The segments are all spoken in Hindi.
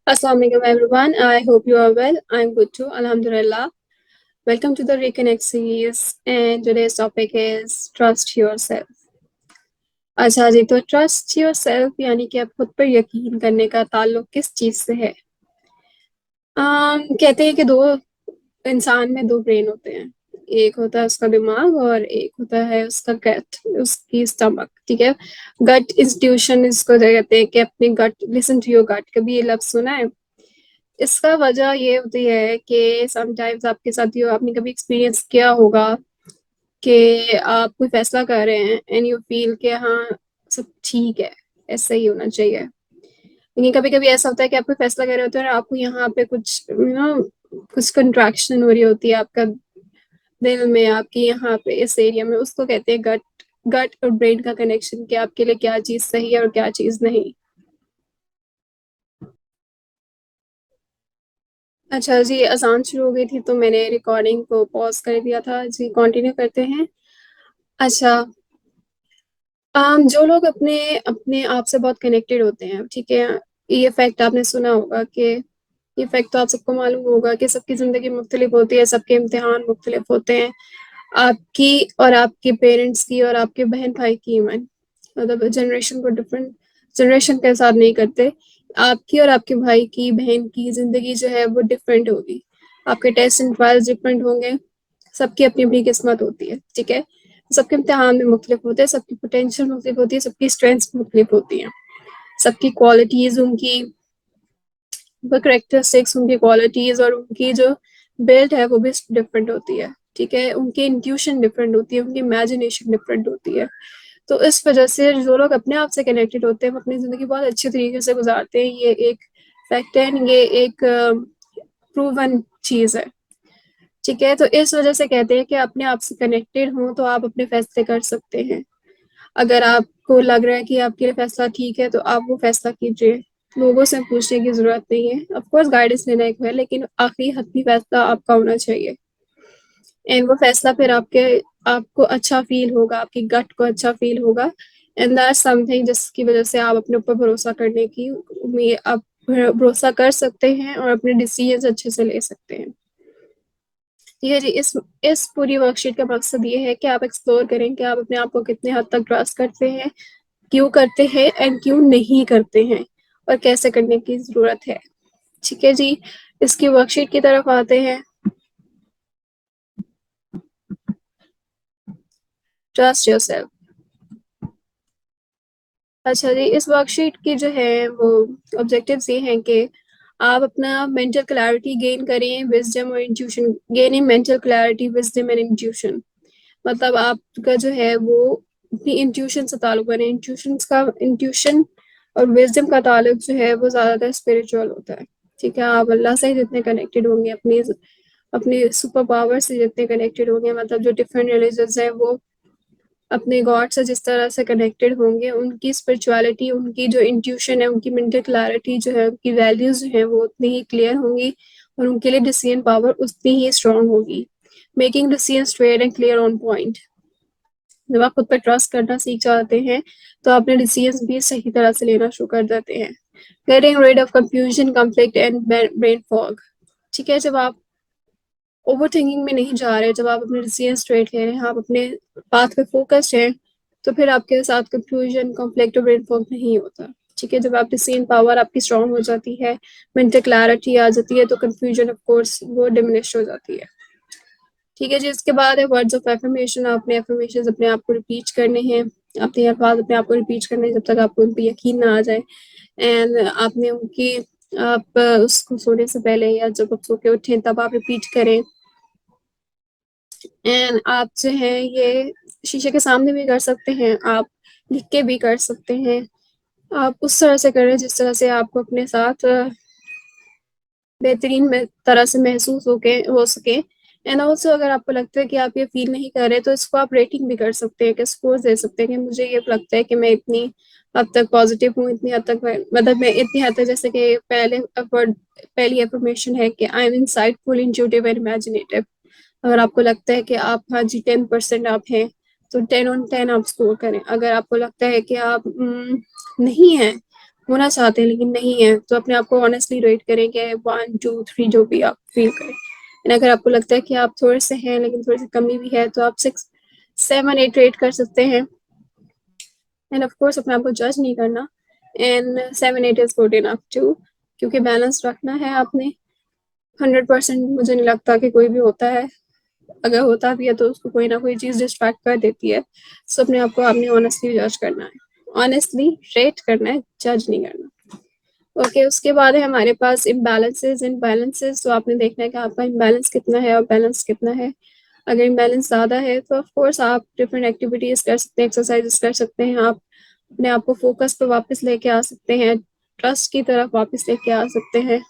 Assalamualaikum everyone. I hope you are well. I'm good too. Alhamdulillah. Welcome to the Reconnect series, and today's topic is trust yourself. अच्छा जी, तो ट्रस्ट योरसेल्फ यानी कि आप खुद पर यकीन करने का ताल्लुक किस चीज से है? कहते हैं कि दो इंसान में दो ब्रेन होते हैं। एक होता है उसका दिमाग और एक होता है उसका गट, उसकी स्टमक। ठीक है। गट इंस्टीट्यूशन इसको कहते हैं कि अपने गट, लिसन टू योर गट। कभी ये लफ्ज सुना है? इसका वजह ये होती है कि समटाइम्स आपके साथ ये आपने कभी एक्सपीरियंस किया होगा कि आप कोई फैसला कर रहे हैं एंड यू फील कि हाँ, सब ठीक है, ऐसा ही होना चाहिए। लेकिन कभी कभी ऐसा होता है कि आप कोई फैसला कर रहे होते हैं और आपको यहाँ पे कुछ कुछ कंट्रैक्शन हो रही होती है आपका दिल में, आपके यहाँ पे इस एरिया में। उसको कहते हैं गट। गट और ब्रेन का कनेक्शन, कि आपके लिए क्या चीज सही है और क्या चीज नहीं। अच्छा जी, अज़ान शुरू हो गई थी तो मैंने रिकॉर्डिंग को पॉज कर दिया था। जी, कंटिन्यू करते हैं। अच्छा। जो लोग अपने अपने आप से बहुत कनेक्टेड होते हैं, ठीक है। ये फैक्ट आपने सुना होगा कि ये फैक्ट तो आप सबको मालूम होगा कि सबकी ज़िंदगी मुख्तलिफ होती है, सबके इम्तिहान मुख्तलिफ होते हैं। आपकी और आपके पेरेंट्स की और आपके बहन भाई की इवन, मतलब जनरेशन को डिफरेंट जनरेशन के साथ नहीं करते। आपकी और आपके भाई की बहन की ज़िंदगी जो है वो डिफरेंट होगी। आपके टेस्ट एंड ट्रायल्स डिफरेंट होंगे। सबकी अपनी अपनी किस्मत होती है, ठीक है। सबके इम्तिहान भी मुख्तलिफ होते हैं, सबकी पोटेंशियल मुख्तलिफ होती है, सबकी स्ट्रेंथ्स मुख्तलिफ होती हैं। सबकी क्वालिटीज़, उनकी वो करेक्टरिस्टिक्स, उनकी क्वालिटीज़ और उनकी जो बिल्ड है वो भी डिफरेंट होती है, ठीक है। उनकी इंट्यूशन डिफरेंट होती है, उनकी इमेजिनेशन डिफरेंट होती है। तो इस वजह से जो लोग अपने आप से कनेक्टेड होते हैं वो अपनी ज़िंदगी बहुत अच्छे तरीके से गुजारते हैं। ये एक फैक्ट है, ये एक प्रूवन चीज़ है, ठीक है। तो इस वजह से कहते हैं कि अपने आप से कनेक्टेड हों तो आप अपने फैसले कर सकते हैं। अगर आपको लग रहा है कि आपके लिए फैसला ठीक है तो आप वो फैसला कीजिए। लोगों से पूछने की जरूरत नहीं है। ऑफ कोर्स गाइडेंस लेना एक है, लेकिन आखिरी हतमी फैसला आपका होना चाहिए। एंड वो फैसला फिर आपके आपको अच्छा फील होगा, आपकी गट को अच्छा फील होगा। एंड दैट समथिंग जिसकी वजह से आप अपने ऊपर भरोसा करने की उम्मीद, आप भरोसा कर सकते हैं और अपने डिसीजन अच्छे से ले सकते हैं। ठीक है जी। इस पूरी वर्कशीट का मकसद ये है कि आप एक्सप्लोर करें कि आप अपने आप को कितने हद तक ट्रस्ट करते हैं, क्यों करते हैं एंड क्यों नहीं करते हैं, और कैसे करने की ज़रूरत है। ठीक है जी। इसकी वर्कशीट की तरफ आते हैं। Trust yourself. अच्छा जी, इस वर्कशीट की जो है वो ऑब्जेक्टिव्स ये हैं कि आप अपना मेंटल क्लैरिटी गेन करें, विजडम और intuition gain in mental clarity, wisdom and intuition. मतलब आपका जो है वो अपनी इंट्यूशन से ताल्लुक बने। इंट्यूशन और विजडम का ताल्लुक जो है वो ज़्यादातर स्पिरिचुअल होता है, ठीक है। आप अल्लाह से जितने कनेक्टेड होंगे, अपनी अपने सुपर पावर से जितने कनेक्टेड होंगे, मतलब जो डिफरेंट रिलीजन्स हैं वो अपने गॉड से जिस तरह से कनेक्टेड होंगे, उनकी स्पिरिचुअलिटी, उनकी जो इंट्यूशन है, उनकी मेंटल क्लैरिटी जो है, उनकी वैल्यूज जो है वो उतनी ही क्लियर होंगी और उनके लिए डिसीजन पावर उतनी ही स्ट्रांग होगी। Making decision straight and clear on point. जब आप खुद पर ट्रस्ट करना सीख जाते हैं तो अपने डिसीजन भी सही तरह से लेना शुरू कर देते हैं। Getting rid of confusion, conflict and brain fog. ठीक है। जब आप ओवर थिंकिंग में नहीं जा रहे, जब आप अपने डिसीजन स्ट्रेट ले रहे हैं, आप अपने पाथ पे फोकस्ड हैं, तो फिर आपके साथ कंफ्यूजन, कॉन्फ्लिक्ट और ब्रेन फॉग नहीं होता। ठीक है। जब आप डिसीजन पावर आपकी स्ट्रांग हो जाती है, मेंटल क्लैरिटी आ जाती है, तो कंफ्यूजन ऑफ कोर्स वो डिमिनिश हो जाती है। ठीक है जी। इसके बाद है वर्ड्स ऑफ एफर्मेशन। आपने एफर्मेशन अपने आप को रिपीट करने हैं, अपने अल्फाज अपने आप को रिपीट करने हैं जब तक आपको उन पर यकीन ना आ जाए। एंड आपने उनकी आप उसको सोने से पहले या जब आप सो के उठें तब आप रिपीट करें। एंड आप जो है ये शीशे के सामने भी कर सकते हैं, आप लिख के भी कर सकते हैं। आप उस तरह से करें जिस तरह से आपको अपने साथ बेहतरीन तरह से महसूस हो सके। एंड ऑल्सो अगर आपको लगता है कि आप ये फील नहीं कर रहे तो इसको आप रेटिंग भी कर सकते हैं, कि स्कोर दे सकते हैं कि मुझे ये लगता है कि मैं इतनी हद तक पॉजिटिव हूँ, इतनी हद तक मतलब मैं इतनी हद तक, जैसे कि पहली एफर्मेशन है कि I M insightful, intuitive and imaginative. अगर आपको लगता है कि आप, हाँ जी, 10% आप हैं, तो 10 on 10 आप स्कोर करें। अगर आपको लगता है कि आप नहीं हैं, होना चाहते हैं लेकिन नहीं है, तो अपने आप को ऑनेस्टली रेट करें कि 1, 2, 3 जो भी आप फ़ील करें। एंड अगर आपको लगता है कि आप थोड़े-से हैं लेकिन थोड़ी-सी कमी भी है, तो आप 6, 7, 8 रेट कर सकते हैं। एंड ऑफ कोर्स अपने आप को जज नहीं करना, and 7, 8 is good enough to, क्योंकि बैलेंस रखना है आपने। 100% मुझे नहीं लगता कि कोई भी होता है, अगर होता भी है तो उसको कोई ना कोई चीज़ डिस्ट्रैक्ट कर देती है। सो अपने आप को आपने ऑनेस्टली जज करना है, ऑनेस्टली रेट करना है, जज नहीं करना। ओके, उसके बाद है हमारे पास इम्बैलेंसेस एंड बैलेंसेस। तो आपने देखना है कि आपका इम्बैलेंस कितना है और बैलेंस कितना है। अगर इम्बैलेंस ज़्यादा है तो ऑफ कोर्स आप डिफरेंट एक्टिविटीज़ कर सकते हैं, एक्सरसाइजेस कर सकते हैं, आप अपने आप को फोकस पे वापस लेके आ सकते हैं, ट्रस्ट की तरफ वापस लेके आ सकते हैं।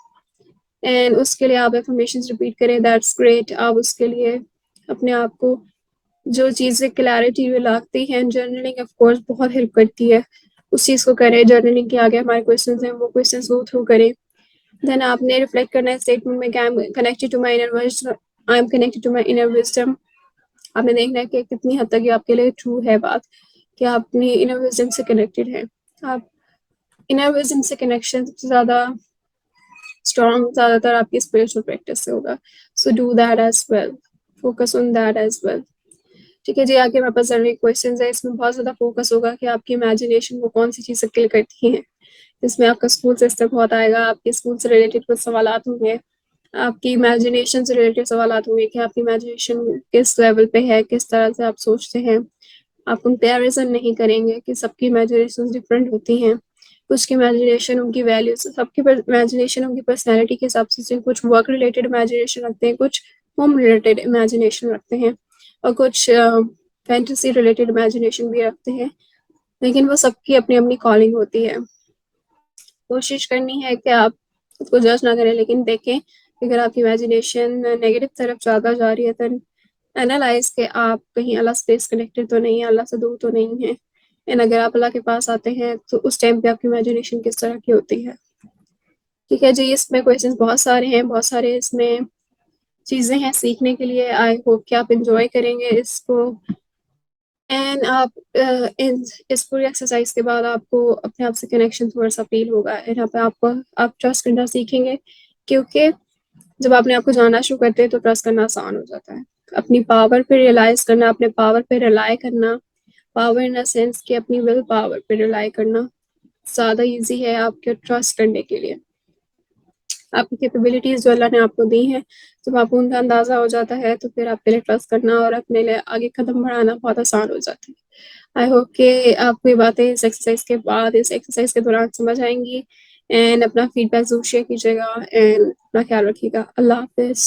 एंड उसके लिए आप अफर्मेशंस रिपीट करें, दैट्स ग्रेट। आप उसके लिए अपने आप को जो चीज़ें क्लैरिटी में लाती हैं, जर्नलिंग ऑफ कोर्स बहुत हेल्प करती है, उस चीज़ को करें। जर्नलिंग के आगे हमारे क्वेश्चंस हैं, वो क्वेश्चंस गो थ्रू करें। देन आपने रिफ्लेक्ट करना है स्टेटमेंट में कि I am connected to my inner wisdom, I am connected to my inner wisdom. आपने देखना है कि कितनी हद तक ये आपके लिए ट्रू है बात, कि आप अपनी इनर विजडम से कनेक्टेड हैं। आप इनर विजडम से कनेक्शन सबसे ज़्यादा स्ट्रॉन्ग ज़्यादातर आपकी स्पिरिचुअल प्रैक्टिस से होगा। So do that as well, focus on that as well. ठीक है जी, आगे हमारे पास जरूरी क्वेश्चन है। इसमें बहुत ज़्यादा फोकस होगा कि आपकी इमेजिनेशन को कौन सी चीज़ें किल करती हैं। इसमें आपका स्कूल सिस्टम बहुत आएगा, आपके स्कूल से रिलेटेड कुछ सवाल होंगे, आपकी इमेजिनेशन से रिलेटेड सवाल होंगे कि आपकी इमेजिनेशन किस लेवल पे है, किस तरह से आप सोचते हैं। आप कंपैरिजन नहीं करेंगे कि सबकी इमेजिनेशन डिफरेंट होती हैं, कुछ की इमेजिनेशन उनकी वैल्यूज, सबकी इमेजिनेशन उनकी पर्सनैलिटी के हिसाब से, कुछ वर्क रिलेटेड इमेजिनेशन रखते हैं, कुछ होम रिलेटेड इमेजिनेशन रखते हैं, और कुछ फैंटेसी रिलेटेड इमेजिनेशन भी रखते हैं। लेकिन वो सबकी अपनी अपनी कॉलिंग होती है। कोशिश करनी है कि आप खुद को जज ना करें, लेकिन देखें अगर आपकी इमेजिनेशन नेगेटिव तरफ ज़्यादा जा रही है तो एनालाइज के आप कहीं अल्लाह से डिस्कनेक्टेड तो नहीं है, अल्लाह से दूर तो नहीं है। एंड अगर आप अल्लाह के पास आते हैं तो उस टाइम पे आपकी इमेजिनेशन किस तरह की होती है। ठीक है जी, इसमें क्वेश्चंस बहुत सारे हैं, बहुत सारे इसमें चीज़ें हैं सीखने के लिए। आई होप कि आप इंजॉय करेंगे इसको। एंड आप इस पूरी एक्सरसाइज के बाद आपको अपने आप से कनेक्शन थोड़ा सा फील होगा, यहाँ पे आपको आप ट्रस्ट करना सीखेंगे, क्योंकि जब आपने आपको जानना शुरू करते हैं तो ट्रस्ट करना आसान हो जाता है। अपनी पावर पे रियलाइज करना, अपने पावर पे रिलाई करना, पावर इन अ सेंस कि अपनी विल पावर पे रिलाई करना ज़्यादा इजी है आपके ट्रस्ट करने के लिए। आपकी कैपेबिलिटीज़ जो अल्लाह ने आपको दी हैं, जब आपको उनका अंदाज़ा हो जाता है तो फिर आपके लिए ट्रस्ट करना और अपने लिए आगे कदम बढ़ाना बहुत आसान हो जाता है। आई होप कि आपको ये बातें इस एक्सरसाइज के बाद, इस एक्सरसाइज के दौरान समझ आएंगी। एंड अपना फीडबैक ज़रूर शेयर कीजिएगा, एंड अपना ख्याल रखिएगा। अल्लाह हाफिज़।